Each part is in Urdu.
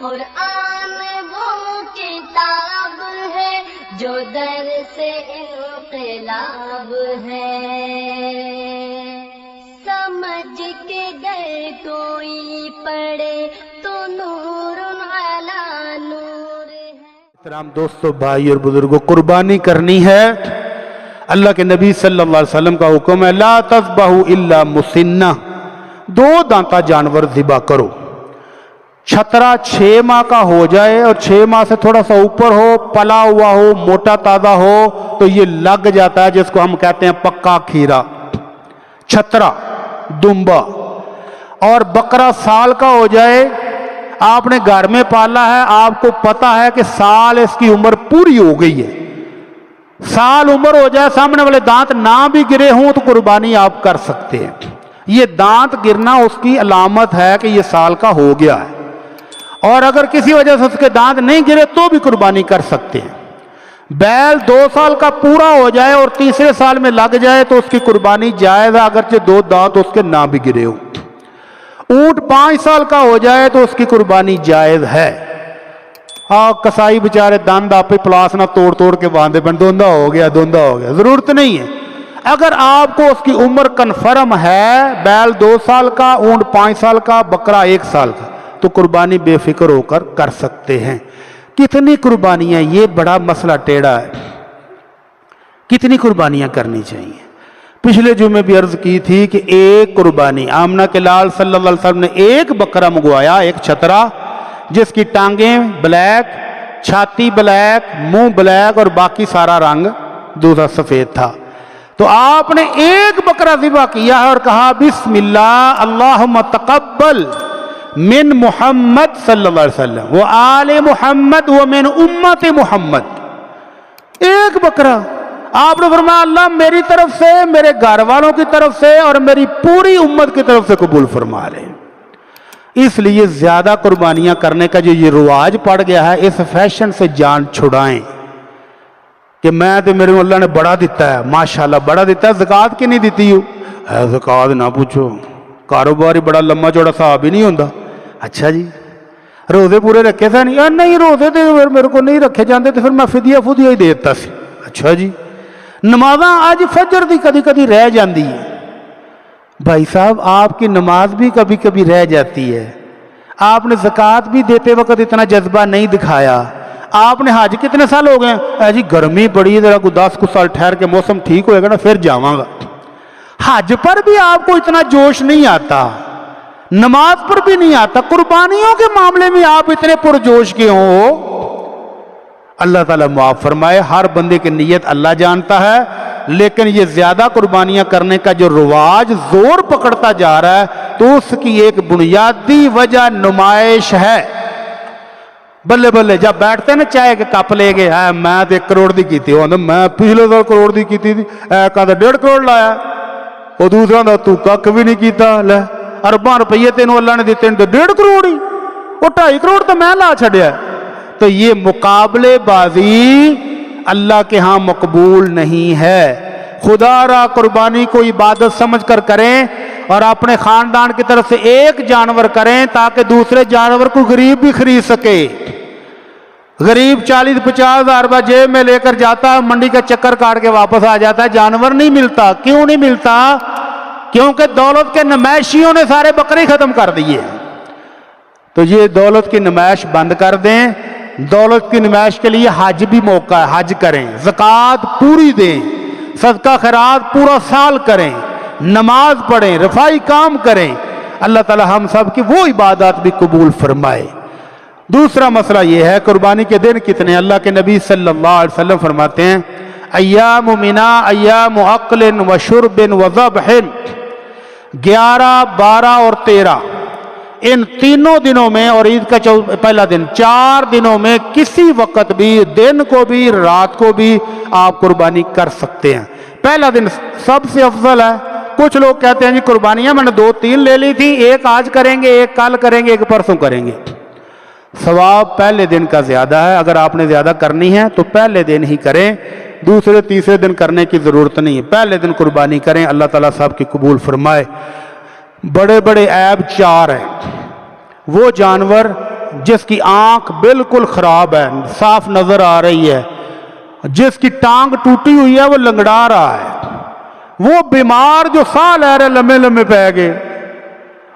قرآن وہ کتاب ہے جو در سے انقلاب ہے، سمجھ کے گر کوئی پڑھے تو نور علی نور ہے۔ محترم دوستو، بھائی اور بزرگوں، قربانی کرنی ہے، اللہ کے نبی صلی اللہ علیہ وسلم کا حکم ہے، لا تذبحوا الا مسنہ، 2 دانتا جانور ذبح کرو، چھترا 6 ماہ کا ہو جائے اور 6 ماہ سے تھوڑا سا اوپر ہو، پلا ہوا ہو، موٹا تازہ ہو تو یہ لگ جاتا ہے، جس کو ہم کہتے ہیں پکا کھیرا، چھترا، دمبا۔ اور بکرا سال کا ہو جائے، آپ نے گھر میں پالا ہے، آپ کو پتا ہے کہ سال اس کی عمر پوری ہو گئی ہے، سال عمر ہو جائے، سامنے والے دانت نہ بھی گرے ہوں تو قربانی آپ کر سکتے ہیں۔ یہ دانت گرنا اس کی علامت ہے کہ یہ سال کا ہو گیا ہے، اور اگر کسی وجہ سے اس کے دانت نہیں گرے تو بھی قربانی کر سکتے ہیں۔ بیل 2 سال کا پورا ہو جائے اور تیسرے سال میں لگ جائے تو اس کی قربانی جائز ہے، اگرچہ 2 دانت اس کے نہ بھی گرے ہوں۔ اونٹ 5 سال کا ہو جائے تو اس کی قربانی جائز ہے۔ کسائی بیچارے دند آپ پلاس نہ توڑ کے باندھے پن، دھوندا ہو گیا، ضرورت نہیں ہے۔ اگر آپ کو اس کی عمر کنفرم ہے، بیل 2 سال کا، اونٹ 5 سال کا، بکرا 1 سال کا، تو قربانی بے فکر ہو کر سکتے ہیں۔ کتنی قربانیاں، یہ بڑا مسئلہ ٹیڑھا ہے، کتنی قربانیاں کرنی چاہیے۔ پچھلے جمعے بھی عرض کی تھی کہ ایک قربانی، آمنہ کے لال صلی اللہ علیہ وسلم نے ایک بکرا منگوایا، ایک چھترا، جس کی ٹانگیں بلیک، چھاتی بلیک، منہ بلیک اور باقی سارا رنگ دوسرا سفید تھا۔ تو آپ نے ایک بکرا ذبح کیا ہے اور کہا بسم اللہ اللہم تقبل من محمد صلی اللہ علیہ وسلم و آل محمد و من امت محمد۔ ایک بکرا، آپ نے فرمایا اللہ میری طرف سے، میرے گھر والوں کی طرف سے اور میری پوری امت کی طرف سے قبول فرما لے۔ اس لیے زیادہ قربانیاں کرنے کا جو یہ رواج پڑ گیا ہے، اس فیشن سے جان چھڑائیں کہ میں تو میرے اللہ نے بڑا دیتا ہے، ماشاءاللہ بڑا دیتا ہے، زکوٰۃ کی نہیں دیتی ہو، زکوٰۃ نہ پوچھو، کاروبار ہی بڑا لمبا چوڑا صاحب ہی نہیں ہوتا۔ اچھا جی، روزے پورے رکھے تھے نہیں؟ نہیں، روزے تو میرے کو نہیں رکھے جاندے تو پھر میں فدیہ ہی دیتا سی۔ اچھا جی، نمازاں آج فجر دی کدی کدی رہ جاندی ہے۔ بھائی صاحب، آپ کی نماز بھی کبھی کبھی رہ جاتی ہے، آپ نے زکوٰۃ بھی دیتے وقت اتنا جذبہ نہیں دکھایا۔ آپ نے حج کتنے سال ہو گئے؟ اے جی گرمی پڑی ہے، ذرا کو 10 سال ٹھہر کے موسم ٹھیک ہوئے گا نا پھر جاواں گا۔ حج پر بھی آپ کو اتنا جوش نہیں آتا، نماز پر بھی نہیں آتا، قربانیوں کے معاملے میں آپ اتنے پرجوش کیوں ہو؟ اللہ تعالیٰ معاف فرمائے، ہر بندے کی نیت اللہ جانتا ہے، لیکن یہ زیادہ قربانیاں کرنے کا جو رواج زور پکڑتا جا رہا ہے تو اس کی ایک بنیادی وجہ نمائش ہے۔ بلے بلے جب بیٹھتے ہیں نا چائے کے کپ لے گئے، میں تو 1 کروڑ دی کی تھی، میں پچھلے سال کروڑ دی کی تھی، کہتا 1.5 کروڑ لایا، وہ دوسرا دا تو کک بھی نہیں کیتا، لے ارباں روپیے تینوں اللہ نے دیتے ہیں تو 1.5 کروڑ ہی، وہ 2.5 کروڑ تو میں لا چھڑیا۔ تو یہ مقابلے بازی اللہ کے ہاں مقبول نہیں ہے۔ خدا را قربانی کو عبادت سمجھ کر کریں اور اپنے خاندان کی طرف سے ایک جانور کریں تاکہ دوسرے جانور کو غریب بھی خرید سکے۔ غریب 40-50 ہزار روپے جیب میں لے کر جاتا ہے، منڈی کا چکر کاٹ کے واپس آ جاتا ہے، جانور نہیں ملتا۔ کیوں نہیں ملتا؟ کیونکہ دولت کے نمائشیوں نے سارے بکرے ختم کر دیے۔ تو یہ دولت کی نمائش بند کر دیں۔ دولت کی نمائش کے لیے حج بھی موقع ہے، حج کریں، زکوٰۃ پوری دیں، صدقہ خیرات پورا سال کریں، نماز پڑھیں، رفائی کام کریں، اللہ تعالی ہم سب کی وہ عبادات بھی قبول فرمائے۔ دوسرا مسئلہ یہ ہے قربانی کے دن کتنے؟ اللہ کے نبی صلی اللہ علیہ وسلم فرماتے ہیں ایام منا ایام عقل و شرب و ذبح، 11، 12 اور 13 ان تینوں دنوں میں، اور عید کا پہلا دن، 4 دنوں میں کسی وقت بھی، دن کو بھی رات کو بھی آپ قربانی کر سکتے ہیں۔ پہلا دن سب سے افضل ہے۔ کچھ لوگ کہتے ہیں جی قربانیاں میں نے 2-3 لے لی تھی، ایک آج کریں گے، ایک کل کریں گے، ایک پرسوں کریں گے۔ ثواب پہلے دن کا زیادہ ہے، اگر آپ نے زیادہ کرنی ہے تو پہلے دن ہی کریں، دوسرے تیسرے دن کرنے کی ضرورت نہیں ہے، پہلے دن قربانی کریں، اللہ تعالیٰ صاحب کی قبول فرمائے۔ بڑے بڑے عیب 4 ہیں، وہ جانور جس کی آنکھ بالکل خراب ہے، صاف نظر آ رہی ہے، جس کی ٹانگ ٹوٹی ہوئی ہے وہ لنگڑا رہا ہے، وہ بیمار جو ساہ لے رہے لمبے لمبے پہ گئے،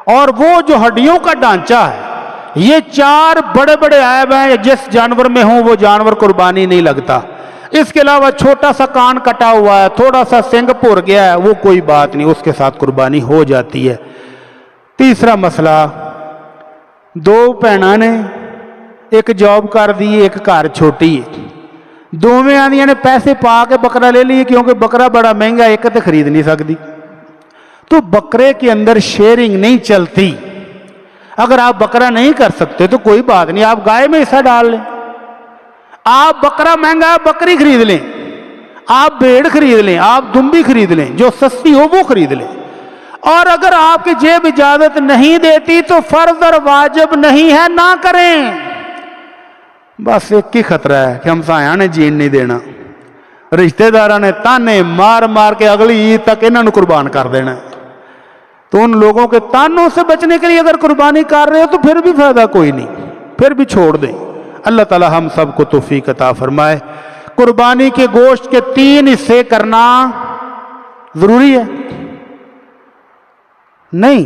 اور وہ جو ہڈیوں کا ڈھانچہ ہے، یہ 4 بڑے بڑے عیب ہیں، جس جانور میں ہوں وہ جانور قربانی نہیں لگتا۔ اس کے علاوہ چھوٹا سا کان کٹا ہوا ہے، تھوڑا سا سنگ پھر گیا ہے، وہ کوئی بات نہیں، اس کے ساتھ قربانی ہو جاتی ہے۔ تیسرا مسئلہ، 2 بھیناں نے ایک جاب کر دی، ایک گھر چھوٹی ہے، دونوں آدیاں نے پیسے پا کے بکرا لے لیے، کیونکہ بکرا بڑا مہنگا ایک تے خرید نہیں سکتی، تو بکرے کے اندر شیئرنگ نہیں چلتی۔ اگر آپ بکرا نہیں کر سکتے تو کوئی بات نہیں، آپ گائے میں حصہ ڈال لیں، آپ بکرا مہنگا ہے بکری خرید لیں، آپ بھیڑ خرید لیں، آپ دمبی خرید لیں، جو سستی ہو وہ خرید لیں۔ اور اگر آپ کی جیب اجازت نہیں دیتی تو فرض اور واجب نہیں ہے، نہ کریں۔ بس ایک ہی خطرہ ہے کہ ہمسایاں نے جین نہیں دینا، رشتہ داراں نے تانے مار مار کے اگلی عید تک انہوں نے قربان کر دینا، تو ان لوگوں کے تانوں سے بچنے کے لیے اگر قربانی کر رہے ہو تو پھر بھی فائدہ کوئی نہیں، پھر بھی چھوڑ دیں۔ اللہ تعالی ہم سب کو توفیق عطا فرمائے۔ قربانی کے گوشت کے 3 حصے کرنا ضروری ہے؟ نہیں،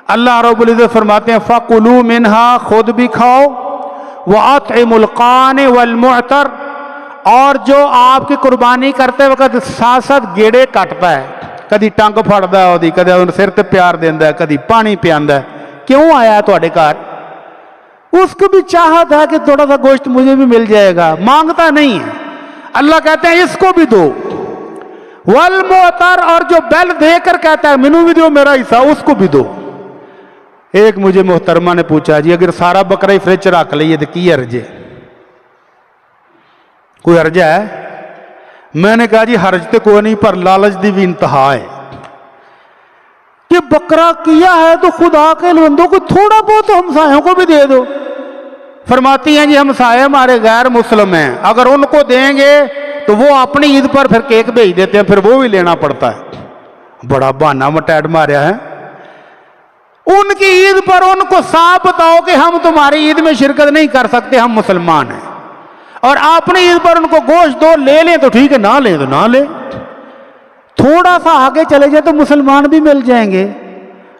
اللہ رب العزت فرماتے ہیں فَقُلُوا مِنْهَا، خود بھی کھاؤ، وَأَطْعِمُوا الْقَانِعَ وَالْمُعْتَرَ، اور جو آپ کی قربانی کرتے وقت ساتھ ساتھ گیڑے کٹتا ہے، کدی ٹنگ پھڑدا ہے اودی، کدی سر تے پیار دیندا ہے، کدی پانی پیاندا ہے، کیوں آیا ہے تواڈے گھر؟ اس کو بھی چاہت ہے کہ تھوڑا سا گوشت مجھے بھی مل جائے گا، مانگتا نہیں ہے۔ اللہ کہتے ہیں اس کو بھی دو، والمعتر، اور جو بیل دے کر کہتا ہے مینوں بھی دو میرا حصہ، اس کو بھی دو۔ ایک مجھے محترمہ نے پوچھا جی اگر سارا بکرا ہی فریج رکھ لئیے تو کی حرج ہے؟ کوئی حرج ہے؟ میں نے کہا جی حرج تو کوئی نہیں، پر لالچ دی بھی انتہا ہے کہ بکرا کیا ہے تو خدا کے بندوں کو تھوڑا بہت ہمسایوں کو بھی دے دو۔ فرماتی ہیں جی ہمسائے ہمارے غیر مسلم ہیں، اگر ان کو دیں گے تو وہ اپنی عید پر پھر کیک بھیج دیتے ہیں، پھر وہ بھی لینا پڑتا ہے۔ بڑا بہانہ مٹیٹ ماریا ہے، ان کی عید پر ان کو صاف بتاؤ کہ ہم تمہاری عید میں شرکت نہیں کر سکتے، ہم مسلمان ہیں، اور اپنی عید پر ان کو گوشت دو، لے لیں تو ٹھیک ہے، نہ لیں تو نہ لیں۔ تھوڑا سا آگے چلے جائے تو مسلمان بھی مل جائیں گے،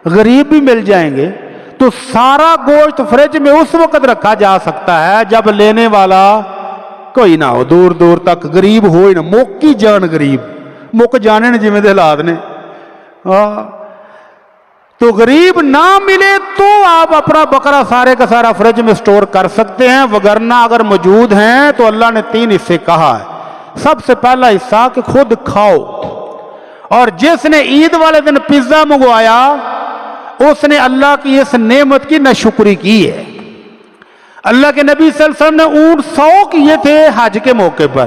غریب بھی مل جائیں گے، تو سارا گوشت فریج میں اس وقت رکھا جا سکتا ہے جب لینے والا کوئی نہ ہو، دور دور تک غریب ہو ہی نہ، موکی جان غریب مک جانے نے جویں دے حالات نے، تو غریب نہ ملے تو آپ اپنا بکرا سارے کا سارا فریج میں سٹور کر سکتے ہیں، وگرنہ اگر موجود ہیں تو اللہ نے 3 حصے کہا ہے۔ سب سے پہلا حصہ کہ خود کھاؤ، اور جس نے عید والے دن پیزا منگوایا اس نے اللہ کی اس نعمت کی ناشکری کی ہے۔ اللہ کے نبی صلی اللہ علیہ وسلم نے اونٹ 100 کیے تھے حج کے موقع پر،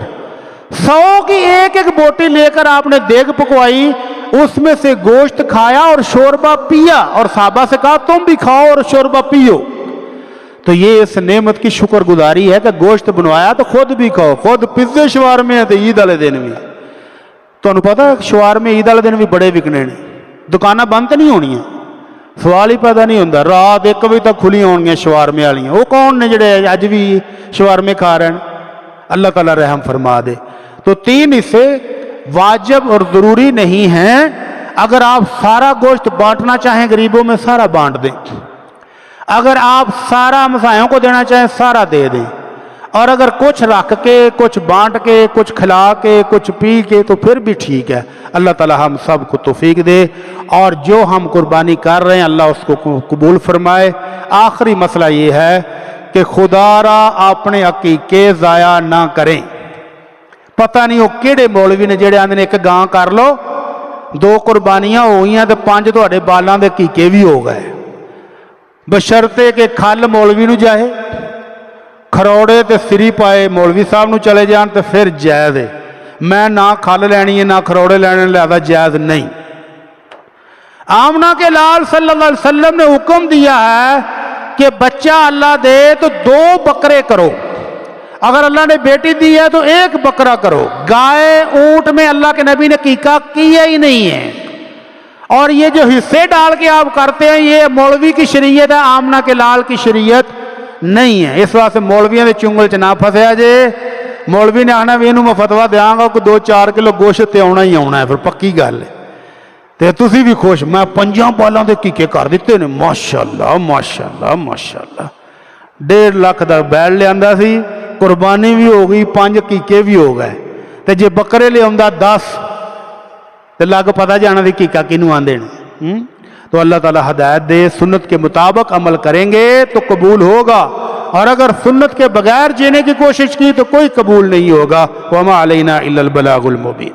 100 کی ایک ایک بوٹی لے کر آپ نے دیگ پکوائی، اس میں سے گوشت کھایا اور شوربہ پیا، اور صحابہ سے کہا تم بھی کھاؤ اور شوربہ پیو۔ تو یہ اس نعمت کی شکر گزاری ہے کہ گوشت بنوایا تو خود بھی کھاؤ، خود پیزے شوارمے ہیں تو عید والے دن بھی، تو انہوں پتا ہے شوارمے عید والے دن بھی بڑے وکنے نے، دکانیں بند تو نہیں ہونی ہیں، سوال ہی پیدا نہیں ہوتا، رات 1 بجے تک کھلی ہون گیا شوارمے والیاں، وہ کون نے جڑے اج بھی شوارمے کھا رہے ہیں؟ اللہ تعالیٰ رحم فرما دے۔ تو 3 حصے واجب اور ضروری نہیں ہیں، اگر آپ سارا گوشت بانٹنا چاہیں غریبوں میں سارا بانٹ دیں، اگر آپ سارا ہمسایوں کو دینا چاہیں سارا دے دیں، اور اگر کچھ رکھ کے کچھ بانٹ کے کچھ کھلا کے کچھ پی کے تو پھر بھی ٹھیک ہے۔ اللہ تعالی ہم سب کو توفیق دے، اور جو ہم قربانی کر رہے ہیں اللہ اس کو قبول فرمائے۔ آخری مسئلہ یہ ہے کہ خدا را اپنے عقیقے ضائع نہ کریں۔ پتہ نہیں وہ کیڑے مولوی نے جڑے آندے نے ایک گاں کر لو، 2 قربانیاں ہوئی ہیں تو 5 تہاڈے بالاں دے عقیقے بھی ہو گئے، بشرطے کہ کھل مولوی نو جائے، کھروڑے تے سری پائے مولوی صاحب نو چلے جان تو پھر جائز ہے۔ میں نہ کھل لینی ہے نہ کھروڑے لینے، لہذا جائز نہیں۔ آمنہ کے لال صلی اللہ علیہ وسلم نے حکم دیا ہے کہ بچہ اللہ دے تو 2 بکرے کرو، اگر اللہ نے بیٹی دی ہے تو 1 بکرا کرو۔ گائے اونٹ میں اللہ کے نبی نے عقیقہ کیا ہی نہیں ہے، اور یہ جو حصے ڈال کے آپ کرتے ہیں یہ مولوی کی شریعت ہے، آمنہ کے لال کی شریعت نہیں ہے۔ اس واسطے مولویاں دے چنگل چ نہ پھسیا جے۔ مولوی نے آنا بھی اینوں میں فتوا دیاں گا کہ 2-4 کلو گوشت تے آنا ہی آنا ہے، پھر پکی گل ہے۔ تے تسی بھی خوش، میں 5 بالاں دے کیکے کر دیتے نے، ماشاءاللہ ماشاءاللہ ماشاءاللہ۔ 1.5 لاکھ دا بیل لے آندا سی، قربانی بھی ہو گئی، 5 کیکے بھی ہو گئے۔ تے جے بکرے لے آندا 10 تے لگ پتہ جانا دی کیکا کینوں آندے نے۔ تو اللہ تعالیٰ ہدایت دے، سنت کے مطابق عمل کریں گے تو قبول ہوگا، اور اگر سنت کے بغیر جینے کی کوشش کی تو کوئی قبول نہیں ہوگا۔ وما علینا الا البلاغ المبین۔